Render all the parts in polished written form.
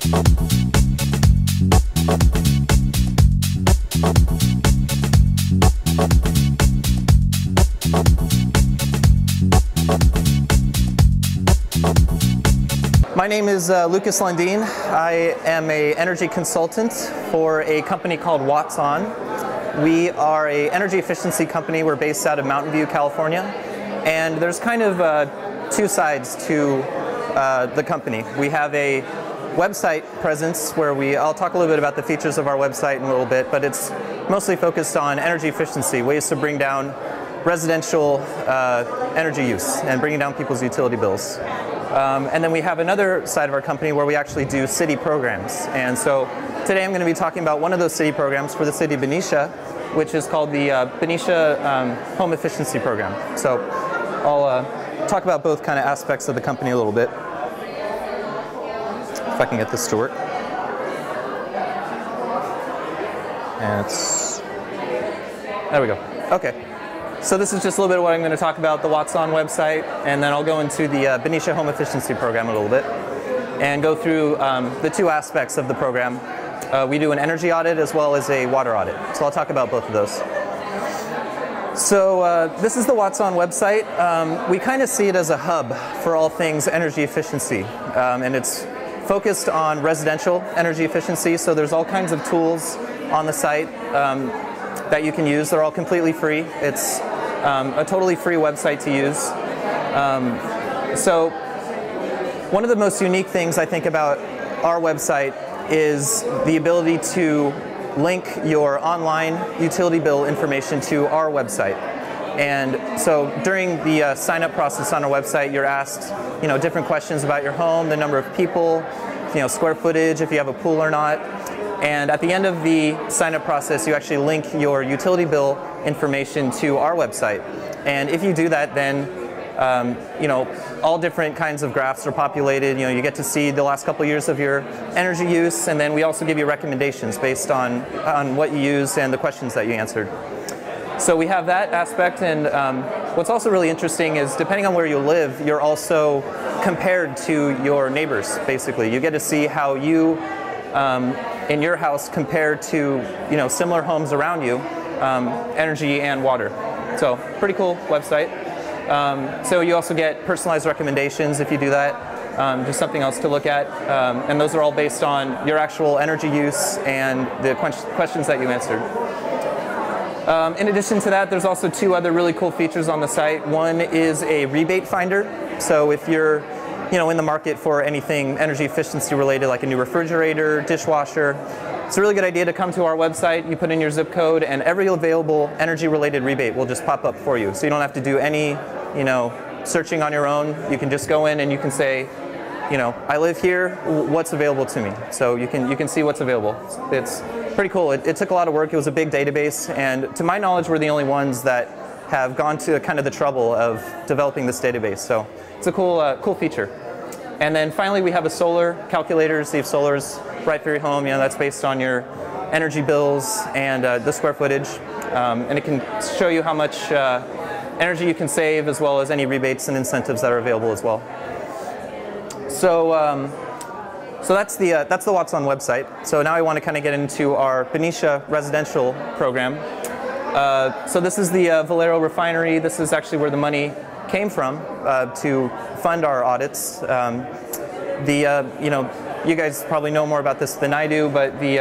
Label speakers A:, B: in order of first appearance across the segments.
A: My name is Lucas Lundin. I am an energy consultant for a company called WattzOn. We are an energy efficiency company. We're based out of Mountain View, California. And there's kind of two sides to the company. We have a website presence where I'll talk a little bit about the features of our website in a little bit, but it's mostly focused on energy efficiency, ways to bring down residential energy use and bringing down people's utility bills. And then we have another side of our company where we actually do city programs. And so today I'm going to be talking about one of those city programs for the city of Benicia, which is called the Benicia Home Efficiency Program. So I'll talk about both kind of aspects of the company a little bit. If I can get this to work. And there we go. Okay. So this is just a little bit of what I'm going to talk about, the WattzOn website, and then I'll go into the Benicia Home Efficiency Program a little bit and go through the two aspects of the program. We do an energy audit as well as a water audit. So I'll talk about both of those. So this is the WattzOn website. We kind of see it as a hub for all things energy efficiency, and it's focused on residential energy efficiency. So there's all kinds of tools on the site that you can use. They're all completely free. It's a totally free website to use. So one of the most unique things I think about our website is the ability to link your online utility bill information to our website. And so during the sign-up process on our website, you're asked, different questions about your home, the number of people, square footage, if you have a pool or not. And at the end of the sign-up process, you actually link your utility bill information to our website. And if you do that, then all different kinds of graphs are populated. You get to see the last couple of years of your energy use, and then we also give you recommendations based on what you used and the questions that you answered. So we have that aspect, and what's also really interesting is depending on where you live, you're also compared to your neighbors, basically. You get to see how you in your house compared to similar homes around you, energy and water. So pretty cool website. So you also get personalized recommendations if you do that, just something else to look at, and those are all based on your actual energy use and the questions that you answered. In addition to that, there's also two other really cool features on the site. One is a rebate finder. So if you're in the market for anything energy efficiency related, like a new refrigerator, dishwasher, it's a really good idea to come to our website. You put in your zip code, and every available energy related rebate will just pop up for you. So you don't have to do any, searching on your own. You can just go in and you can say, I live here, what's available to me? So you can see what's available. It's pretty cool. It took a lot of work. It was a big database, and to my knowledge, we're the only ones that have gone to kind of the trouble of developing this database. So it's a cool feature. And then finally, we have a solar calculator to see if solar's right for your home. That's based on your energy bills and the square footage. And it can show you how much energy you can save, as well as any rebates and incentives that are available as well. So that's the WattzOn website. So now I want to kind of get into our Benicia residential program. So this is the Valero refinery. This is actually where the money came from to fund our audits. You guys probably know more about this than I do, but the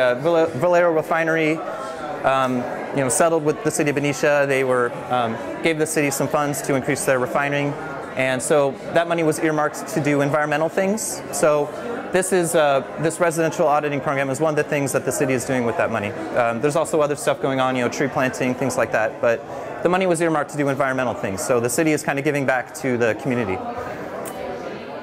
A: Valero refinery settled with the city of Benicia. They gave the city some funds to increase their refining, and so that money was earmarked to do environmental things. So this residential auditing program is one of the things that the city is doing with that money. There's also other stuff going on, tree planting, things like that, but the money was earmarked to do environmental things. So the city is kind of giving back to the community.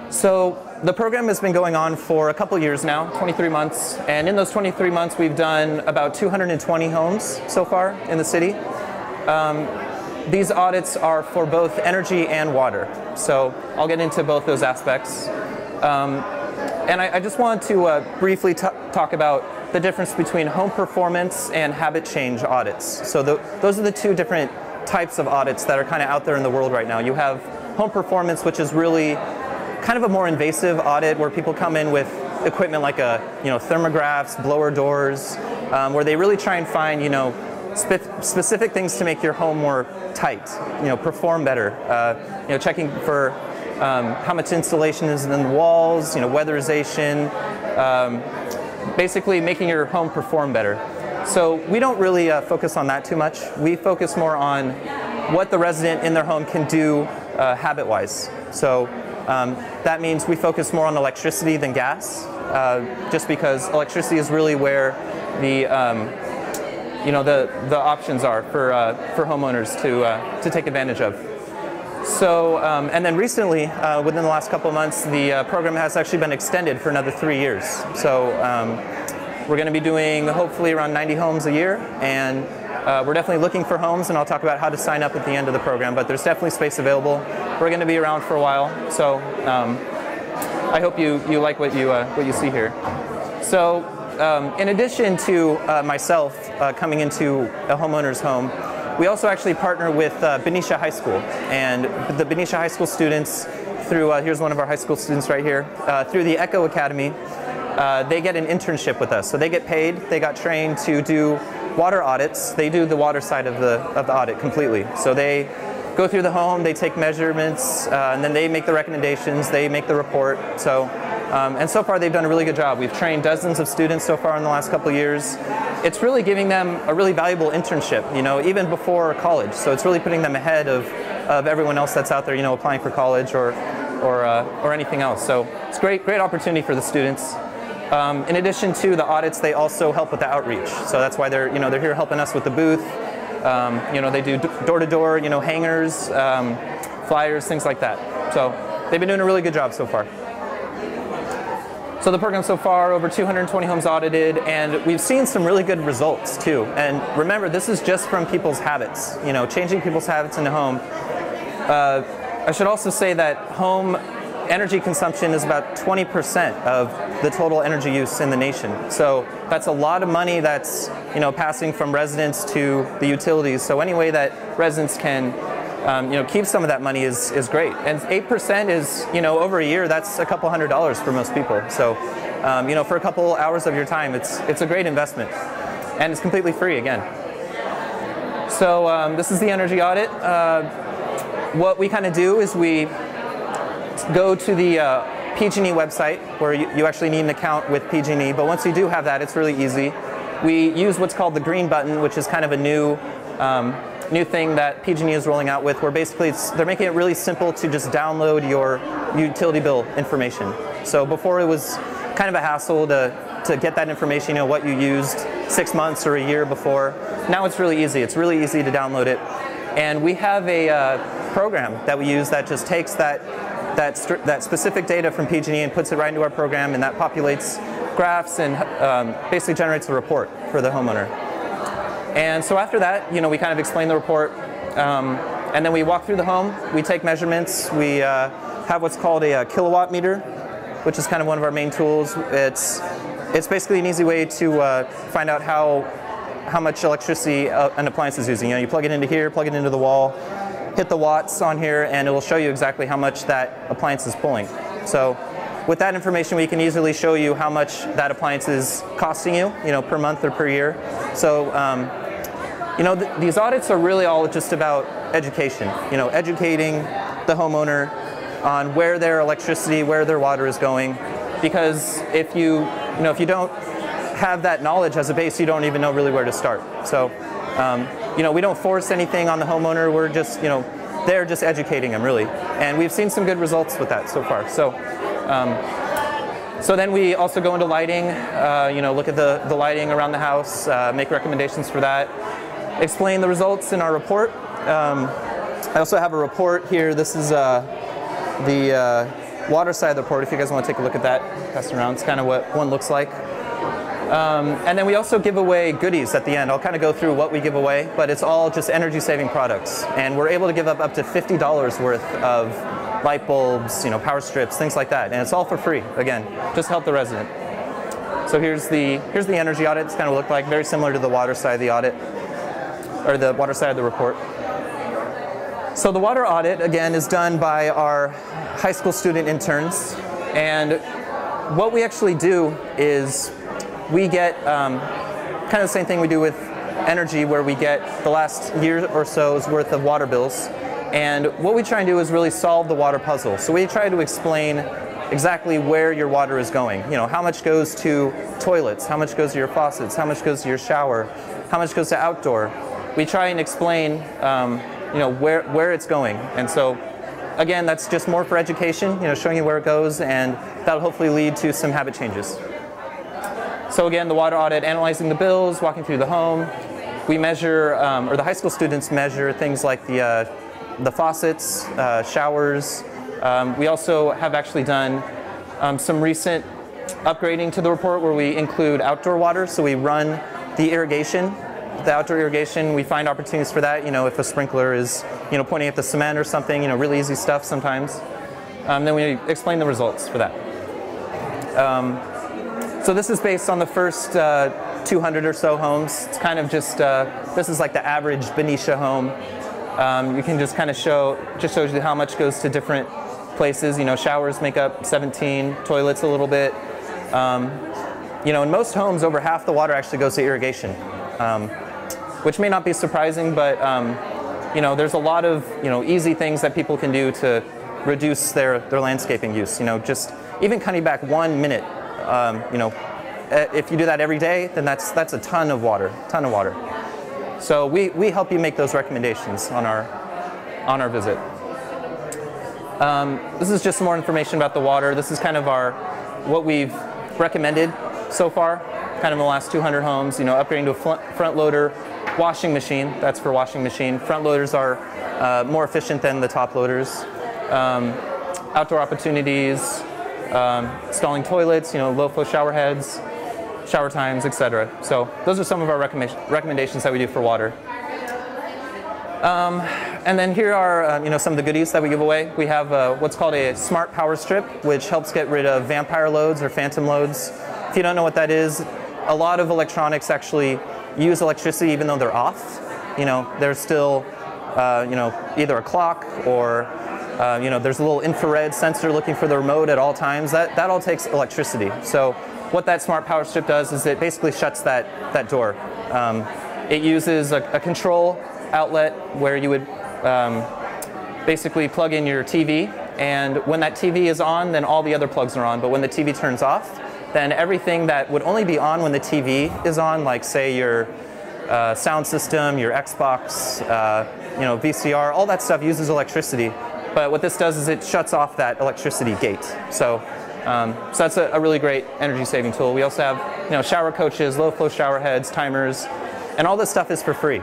A: So the program has been going on for a couple years now, 23 months, and in those 23 months we've done about 220 homes so far in the city. These audits are for both energy and water, so I'll get into both those aspects. And I just want to briefly talk about the difference between home performance and habit change audits. So those are the two different types of audits that are kind of out there in the world right now. You have home performance, which is really kind of a more invasive audit where people come in with equipment like thermographs, blower doors, where they really try and find specific things to make your home more tight, perform better. Checking for how much insulation is in the walls, weatherization, basically making your home perform better. So we don't really focus on that too much. We focus more on what the resident in their home can do habit-wise. So that means we focus more on electricity than gas, just because electricity is really where the the options are for homeowners to take advantage of. So and then recently, within the last couple of months, the program has actually been extended for another 3 years. So we're going to be doing hopefully around 90 homes a year, and we're definitely looking for homes, and I'll talk about how to sign up at the end of the program, but there's definitely space available. We're going to be around for a while, so I hope you like what you see here. So in addition to myself coming into a homeowner's home, we also actually partner with Benicia High School, and the Benicia High School students through, here's one of our high school students right here, through the Echo Academy, they get an internship with us. So they get paid, they got trained to do water audits. They do the water side of the audit completely. So they go through the home, they take measurements, and then they make the recommendations, they make the report. So, and so far they've done a really good job. We've trained dozens of students so far in the last couple of years. It's really giving them a really valuable internship, even before college. So it's really putting them ahead of everyone else that's out there, applying for college or anything else. So it's a great opportunity for the students. In addition to the audits, they also help with the outreach. So that's why they're here helping us with the booth. They do door-to-door, hangers, flyers, things like that. So they've been doing a really good job so far. So the program so far, over 220 homes audited, and we've seen some really good results too. And remember, this is just from people's habits, changing people's habits in the home. I should also say that home energy consumption is about 20% of the total energy use in the nation. So that's a lot of money that's passing from residents to the utilities. So any way that residents can keep some of that money is great. And 8% is over a year, that's a couple $100s for most people. So for a couple hours of your time, it's a great investment, and it's completely free again. So this is the energy audit. What we kind of do is we go to the PG&E website, where you actually need an account with PG&E, but once you do have that, it's really easy. We use what's called the green button, which is kind of a new thing that PG&E is rolling out with, where basically they're making it really simple to just download your utility bill information. So before it was kind of a hassle to get that information, what you used 6 months or a year before. Now it's really easy. It's really easy to download it. And we have a program that we use that just takes that specific data from PG&E and puts it right into our program, and that populates graphs and basically generates a report for the homeowner. And so after that, we kind of explain the report, and then we walk through the home, we take measurements, we have what's called a kilowatt meter, which is kind of one of our main tools. It's basically an easy way to find out how much electricity an appliance is using. You plug it into here, plug it into the wall, hit the watts on here, and it will show you exactly how much that appliance is pulling. So with that information, we can easily show you how much that appliance is costing you, per month or per year. So these audits are really all just about education, educating the homeowner on where their electricity, where their water is going. Because if you don't have that knowledge as a base, you don't even know really where to start. So we don't force anything on the homeowner. We're just, they're just educating them, really. And we've seen some good results with that so far. So, so then we also go into lighting, look at the lighting around the house, make recommendations for that, explain the results in our report. I also have a report here. This is the water side of the report. If you guys want to take a look at that, pass it around. It's kind of what one looks like. And then we also give away goodies at the end. I'll kind of go through what we give away, but it's all just energy-saving products. And we're able to give up to $50 worth of light bulbs, power strips, things like that. And it's all for free, again, just help the resident. So here's the energy audit. It's kind of look like, very similar to the water side of the audit, or the water side of the report. So the water audit, again, is done by our high school student interns, and what we actually do is we get kind of the same thing we do with energy, where we get the last year or so's worth of water bills, and what we try and do is really solve the water puzzle. So we try to explain exactly where your water is going. You know, how much goes to toilets, how much goes to your faucets, how much goes to your shower, how much goes to outdoor. We try and explain you know, where it's going. And so again, that's just more for education, you know, showing you where it goes, and that'll hopefully lead to some habit changes. So again, the water audit, analyzing the bills, walking through the home. We measure, or the high school students measure things like the faucets, showers. We also have actually done some recent upgrading to the report where we include outdoor water. So we run the irrigation, the outdoor irrigation. We find opportunities for that. You know, if a sprinkler is, you know, pointing at the cement or something, you know, really easy stuff sometimes. Then we explain the results for that. So this is based on the first 200 or so homes. It's kind of just, this is like the average Benicia home. You can just kind of just shows you how much goes to different places. You know, showers make up 17, toilets a little bit. You know, in most homes, over half the water actually goes to irrigation, which may not be surprising, but you know, there's a lot of, you know, easy things that people can do to reduce their landscaping use. You know, just even cutting back 1 minute. You know, if you do that every day, then that's a ton of water, So we help you make those recommendations on our visit. This is just some more information about the water. This is kind of what we've recommended so far, kind of in the last 200 homes. You know, upgrading to a front loader washing machine. That's for washing machine. Front loaders are more efficient than the top loaders. Outdoor opportunities, installing toilets, you know, low flow shower heads, shower times, etc. So those are some of our recommendations that we do for water. And then here are you know, some of the goodies that we give away. We have what's called a smart power strip, which helps get rid of vampire loads or phantom loads. If you don't know what that is, a lot of electronics actually use electricity even though they're off. You know, there's still you know, either a clock or you know, there's a little infrared sensor looking for the remote at all times. That all takes electricity. So what that smart power strip does is it basically shuts that door. It uses a control outlet where you would basically plug in your TV, and when that TV is on, then all the other plugs are on. But when the TV turns off, then everything that would only be on when the TV is on, like say your sound system, your Xbox, you know, VCR, all that stuff uses electricity. But what this does is it shuts off that electricity gate. So that's a really great energy saving tool. We also have, you know, shower coaches, low flow shower heads, timers, and all this stuff is for free.